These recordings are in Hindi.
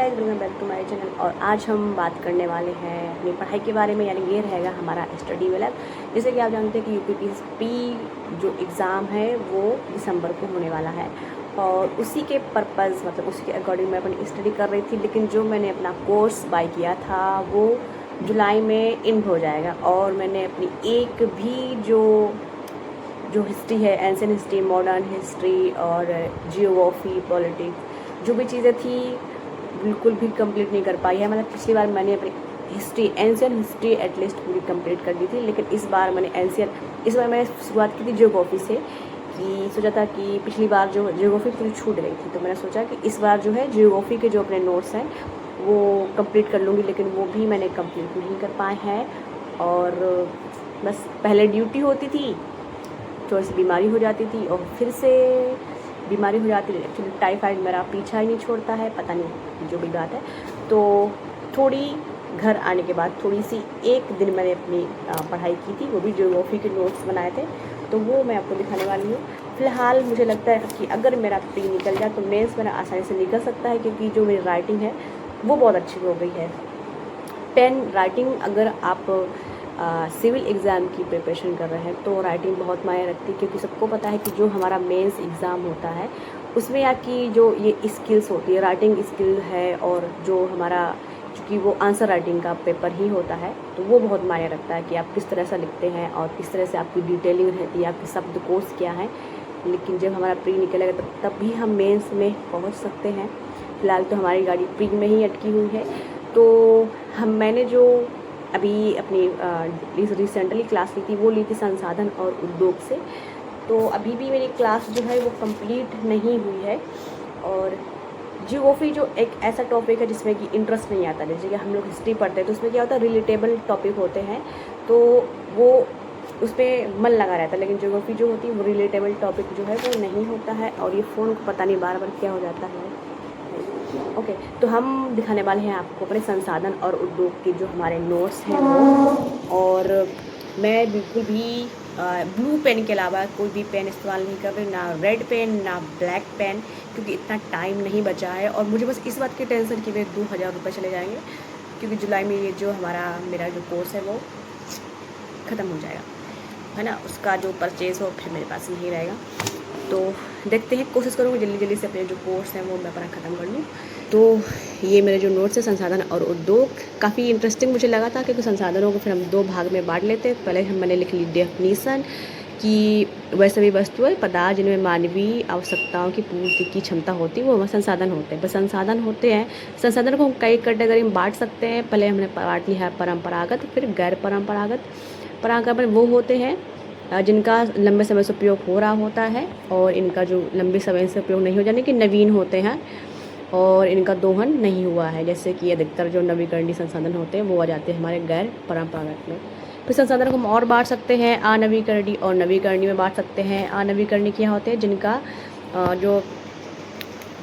Guys, welcome back to my channel. और आज हम बात करने वाले हैं अपनी पढ़ाई के बारे में, यानी ये रहेगा हमारा स्टडी वेलर। जैसे कि आप जानते हैं कि यूपीपीएससी जो एग्ज़ाम है वो दिसंबर को होने वाला है, और उसी के पर्पज़ मतलब उसी के अकॉर्डिंग मैं अपनी स्टडी कर रही थी। लेकिन जो मैंने अपना कोर्स बाय किया था वो जुलाई में एंड हो जाएगा, और मैंने अपनी एक भी जो हिस्ट्री है, एंशिएंट हिस्ट्री, मॉडर्न हिस्ट्री और जियोग्राफी, पॉलिटिक्स, जो भी चीज़ें थी बिल्कुल भी कंप्लीट नहीं कर पाई है। मतलब पिछली बार मैंने अपनी हिस्ट्री, एंशिएंट हिस्ट्री एटलीस्ट पूरी कंप्लीट कर दी थी, लेकिन इस बार मैंने शुरुआत की थी जियोग्राफी से। कि सोचा था कि पिछली बार जो जियोग्राफी पूरी छूट गई थी, तो मैंने सोचा कि इस बार जो है जियोग्राफी के जो अपने नोट्स हैं वो कंप्लीट कर लूँगी, लेकिन वो भी मैंने कंप्लीट नहीं कर पाए हैं। और बस पहले ड्यूटी होती थी, थोड़ी सी बीमारी हो जाती थी, और फिर से बीमारी हो जाती है। एक्चुअली टाइफाइड मेरा पीछा ही नहीं छोड़ता है, पता नहीं जो भी बात है। तो थोड़ी घर आने के बाद थोड़ी सी एक दिन मैंने अपनी पढ़ाई की थी, वो भी जियोग्राफी के नोट्स बनाए थे, तो वो मैं आपको दिखाने वाली हूँ। फ़िलहाल मुझे लगता है कि अगर मेरा प्री निकल जाए तो मेंस मेरा आसानी से निकल सकता है, क्योंकि जो मेरी राइटिंग है वो बहुत अच्छी हो गई है। पेन राइटिंग, अगर आप सिविल एग्ज़ाम की प्रिपरेशन कर रहे हैं तो राइटिंग बहुत मायने रखती है, क्योंकि सबको पता है कि जो हमारा मेंस एग्ज़ाम होता है उसमें आपकी जो ये स्किल्स होती है, राइटिंग स्किल है, और जो हमारा चूँकि वो आंसर राइटिंग का पेपर ही होता है, तो वो बहुत मायने रखता है कि आप किस तरह से लिखते हैं और किस तरह से आपकी डिटेलिंग रहती है, आपके शब्दकोश क्या है। लेकिन जब हमारा प्री निकलेगा तब भी हम मेंस में पहुंच सकते हैं। फ़िलहाल तो हमारी गाड़ी प्री में ही अटकी हुई है। तो मैंने जो अभी अपनी रिसेंटली क्लास ली थी वो ली थी संसाधन और उद्योग से। तो अभी भी मेरी क्लास जो है वो कंप्लीट नहीं हुई है। और जियोग्राफी जो एक ऐसा टॉपिक है जिसमें कि इंटरेस्ट नहीं आता, जैसे कि हम लोग हिस्ट्री पढ़ते हैं तो उसमें क्या होता है, रिलेटेबल टॉपिक होते हैं, तो वो उस पर मन लगा रहता है। लेकिन जियोग्राफी जो होती है वो रिलेटेबल टॉपिक जो है वो नहीं होता है। और ये फ़ोन को पता नहीं बार बार क्या हो जाता है। ओके, तो हम दिखाने वाले हैं आपको अपने संसाधन और उद्योग के जो हमारे नोट्स हैं वो। और मैं बिल्कुल भी ब्लू पेन के अलावा कोई भी पेन इस्तेमाल नहीं कर रही, ना रेड पेन ना ब्लैक पेन, क्योंकि इतना टाइम नहीं बचा है। और मुझे बस इस बात की टेंशन कि मेरे 2000 रुपये चले जाएंगे, क्योंकि जुलाई में ये जो मेरा जो कोर्स है वो ख़त्म हो जाएगा, है ना। उसका जो परचेज़ हो फिर मेरे पास नहीं रहेगा। तो देखते हैं, कोशिश करूँगी जल्दी से अपने जो कोर्स हैं वो मैं अपना ख़त्म कर लूँ। तो ये मेरे जो नोट्स है संसाधन और उद्योग, काफ़ी इंटरेस्टिंग मुझे लगा था, क्योंकि संसाधनों को फिर हम 2 भाग में बांट लेते हैं। पहले मैंने लिख ली डेफिनीसन कि वैसे भी वस्तुएं पदार्थ जिनमें मानवीय आवश्यकताओं की पूर्ति की क्षमता होती है वो संसाधन होते हैं। बस संसाधन होते हैं। संसाधन को हम कई कैटेगरी में बांट सकते हैं। पहले हमने बांट लिया है परंपरागत, फिर गैर परंपरागत। परंपरागत वो होते हैं जिनका लंबे समय से उपयोग हो रहा होता है, और इनका जो लंबे समय से उपयोग नहीं हो जाने कि नवीन होते हैं और इनका दोहन नहीं हुआ है। जैसे कि अधिकतर जो नवीकरणीय संसाधन होते हैं वो आ जाते हैं हमारे गैर परंपरागत में। फिर संसाधन को हम और बांट सकते हैं, अनवीकरणीय और नवीकरणीय में बांट सकते हैं। अनवीकरणीय क्या होते हैं, जिनका जो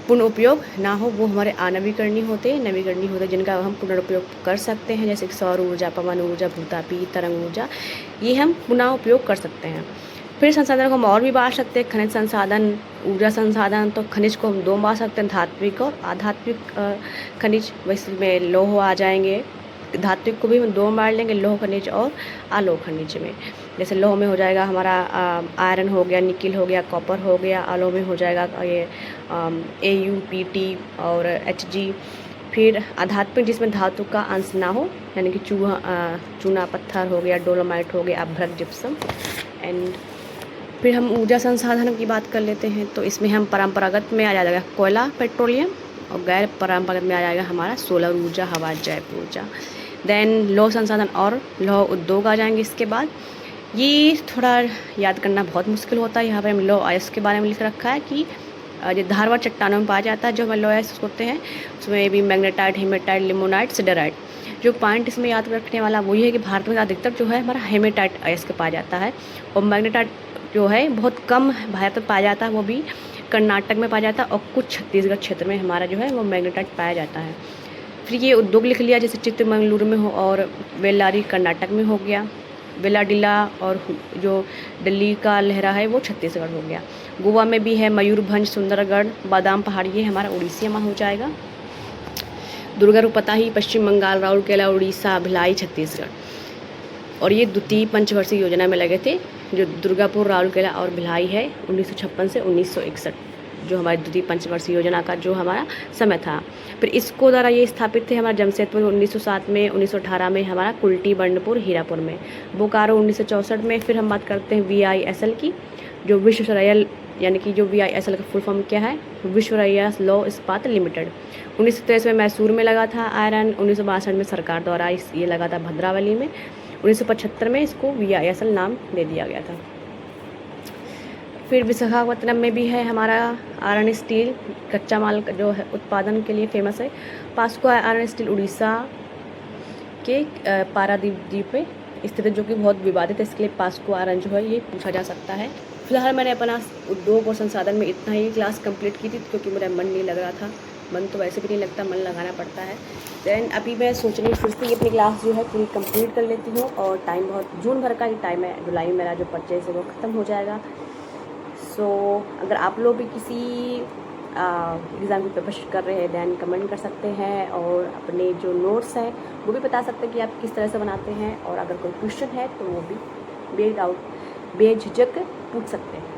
पुनः उपयोग ना हो वो हमारे अनवीकरणीय होते हैं। नवीकरणीय होते हैं जिनका हम पुनर्उपयोग कर सकते हैं, जैसे कि सौर ऊर्जा, पवन ऊर्जा, भूतापी, तरंग ऊर्जा, ये हम पुनः उपयोग कर सकते हैं। फिर संसाधन को हम और भी बांट सकते हैं, खनिज संसाधन, ऊर्जा संसाधन। तो खनिज को हम 2 बांट सकते हैं, धात्विक और अधात्विक खनिज। वैसे में लौह आ जाएंगे, धात्विक को भी हम 2 में बांट लेंगे, लौह खनिज और आलोक खनिज में। जैसे लौह में हो जाएगा हमारा आयरन हो गया, निकिल हो गया, कॉपर हो गया। आलोक में हो जाएगा ये AuPt और Hg। फिर अधात्विक जिसमें धातु का अंश ना हो, यानी कि चूना पत्थर हो गया, डोलोमाइट हो गया, अभ्रक, जिप्सम। एंड फिर हम ऊर्जा संसाधन की बात कर लेते हैं। तो इसमें हम परंपरागत में आ जाएगा कोयला, पेट्रोलियम, और गैर परंपरागत में आ जाएगा हमारा सोलर ऊर्जा, हवा, जैव ऊर्जा। देन लौह संसाधन और लौह उद्योग आ जाएंगे इसके बाद। ये थोड़ा याद करना बहुत मुश्किल होता है। यहाँ पर हम लौह अयस्क के बारे में लिख रखा है कि जो धारवाड़ चट्टानों में पाया जाता है, जो हमारे लौह अयस्क होते हैं उसमें भी मैग्नेटाइट, हेमेटाइट, लिमोनाइट, सिडराइट। जो पॉइंट इसमें याद रखने वाला वही है कि भारत में अधिकतर जो है हमारा हेमेटाइट अयस्क पाया जाता है, और मैग्नेटाइट जो है बहुत कम भारत में पाया जाता है, वो भी कर्नाटक में पाया जाता है, और कुछ छत्तीसगढ़ क्षेत्र में हमारा जो है वो मैग्नेटाइट पाया जाता है। फिर ये उद्योग लिख लिया, जैसे चित्रमंगलुरु में हो और बेल्लारी कर्नाटक में हो गया। वेलाडिला और जो दिल्ली का लहरा है वो छत्तीसगढ़ हो गया। गोवा में भी है मयूरभंज, सुंदरगढ़, बादाम पहाड़ी, ये हमारा उड़ीसा में हो जाएगा। दुर्गा रूप पता ही, पश्चिम बंगाल, राउरकेला, उड़ीसा, भिलाई, छत्तीसगढ़। और ये द्वितीय पंचवर्षीय योजना में लगे थे, जो दुर्गापुर, राउरकेला और भिलाई है 1956 से 1961, जो हमारी द्वितीय पंचवर्षीय योजना का जो हमारा समय था। फिर इसको द्वारा ये स्थापित थे हमारा जमशेदपुर 1907 में, 1918 में हमारा कुल्टी, बंडपुर, हीरापुर में, बोकारो 1964 में। फिर हम बात करते हैं VISL की, जो विश्वरयल, यानी कि जो VISL का फुल फॉर्म क्या है, विश्वरया लौ इस्पात लिमिटेड। 1923 में मैसूर में लगा था आयरन। 1962 में सरकार द्वारा ये लगा था भद्रावली में। 1975 में इसको VISL नाम दे दिया गया था। फिर विशाखापत्तनम में भी है हमारा आयरन स्टील, कच्चा माल जो है उत्पादन के लिए फेमस है। पास्को आयरन स्टील उड़ीसा के पारादीप द्वीप पे स्थित है, जो कि बहुत विवादित है। इसके लिए पास्को आयरन जो है ये पूछा जा सकता है। फिलहाल मैंने अपना उद्योग और संसाधन में इतना ही क्लास कंप्लीट की थी, क्योंकि मेरा मन नहीं लग रहा था। मन तो वैसे भी नहीं लगता, मन लगाना पड़ता है। दैन अभी मैं सोच रही हूँ फिर से अपनी क्लास जो है पूरी कंप्लीट कर लेती हूँ। और टाइम बहुत जून भर का ही टाइम है, जुलाई में मेरा जो परचेज है वो ख़त्म हो जाएगा। सो अगर आप लोग भी किसी एग्ज़ाम की प्रिपरेशन कर रहे हैं, दैन कमेंट कर सकते हैं, और अपने जो नोट्स हैं वो भी बता सकते हैं कि आप किस तरह से बनाते हैं। और अगर कोई क्वेश्चन है तो वो भी बेझिझक पूछ सकते हैं।